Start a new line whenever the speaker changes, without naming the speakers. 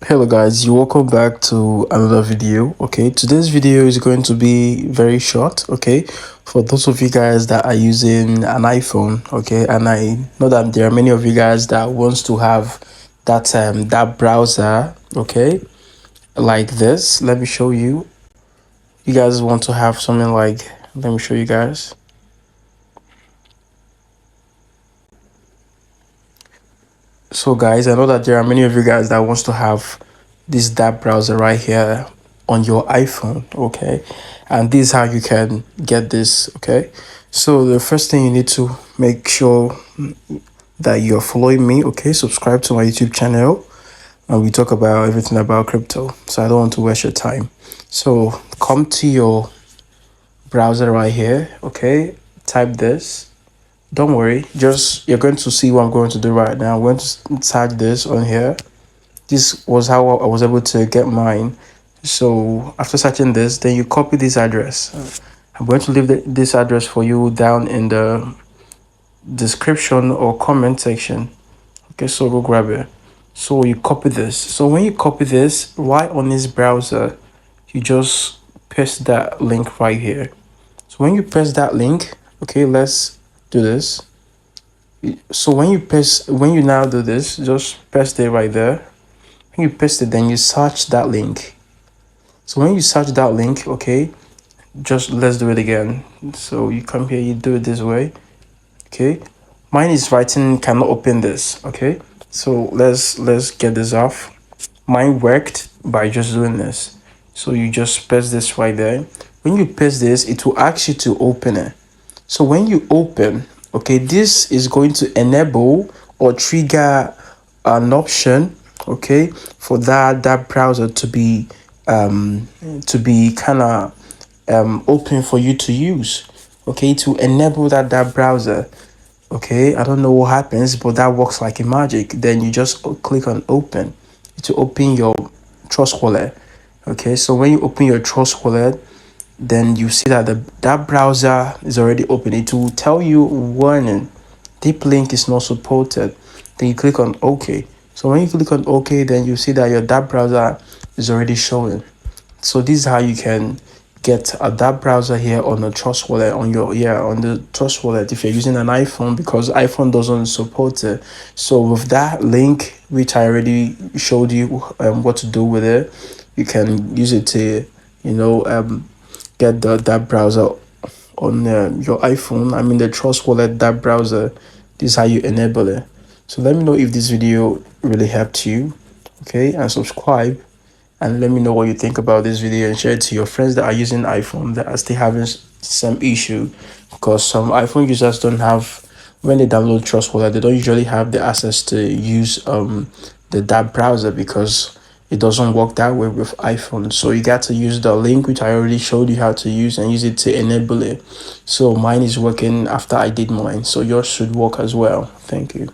Hello guys, you welcome back to another video. Okay, today's video is going to be very short. Okay, for those of you guys that are using an iPhone, okay, and I know that there are many of you guys that wants to have that browser, okay, like this. Let me show you. You guys want to have something like, let me show you guys. So guys, I know that there are many of you guys that wants to have this Dapp browser right here on your iPhone, okay, and this is how you can get this. Okay, so the first thing you need to make sure that you're following me. Okay, subscribe to my YouTube channel, and we talk about everything about crypto, so I don't want to waste your time. So come to your browser right here. Okay, type this. Don't worry, just you're going to see what I'm going to do right now. I'm going to tag this on here. This was how I was able to get mine. So after searching this, then you copy this address. I'm going to leave this address for you down in the description or comment section. Okay, so go grab it. So you copy this. So when you copy this right on this browser, you just paste that link right here. So when you press that link, okay, let's do this. So when you now do this, just paste it right there. When you paste it, then you search that link. So when you search that link, okay, just let's do it again. So you come here, you do it this way. Okay, mine is writing cannot open this. Okay, so let's get this off. Mine worked by just doing this. So you just paste this right there. When you paste this, it will ask you to open it. So when you open, okay, this is going to enable or trigger an option, okay, for that browser to be kind of open for you to use, okay, to enable that browser. Okay, I don't know what happens, but that works like a magic. Then you just click on open to open your trust wallet. Okay, so when you open your trust wallet, then you see that that browser is already open. It will tell you warning, deep link is not supported. Then you click on OK. So when you click on OK, then you see that your Dapp browser is already showing. So this is how you can get a Dapp browser here on the trust wallet on the trust wallet if you're using an iPhone, because iPhone doesn't support it. So with that link, which I already showed you what to do with it, you can use it to get that browser on your iPhone. I mean the Trust Wallet Dapp browser. This is how you enable it. So let me know if this video really helped you. Okay, and subscribe, and let me know what you think about this video, and share it to your friends that are using iPhone that are still having some issue, because some iPhone users don't have, when they download Trust Wallet, they don't usually have the access to use the Dapp browser, because it doesn't work that way with iPhone. So you got to use the link which I already showed you how to use, and use it to enable it. So mine is working after I did mine, so yours should work as well. Thank you.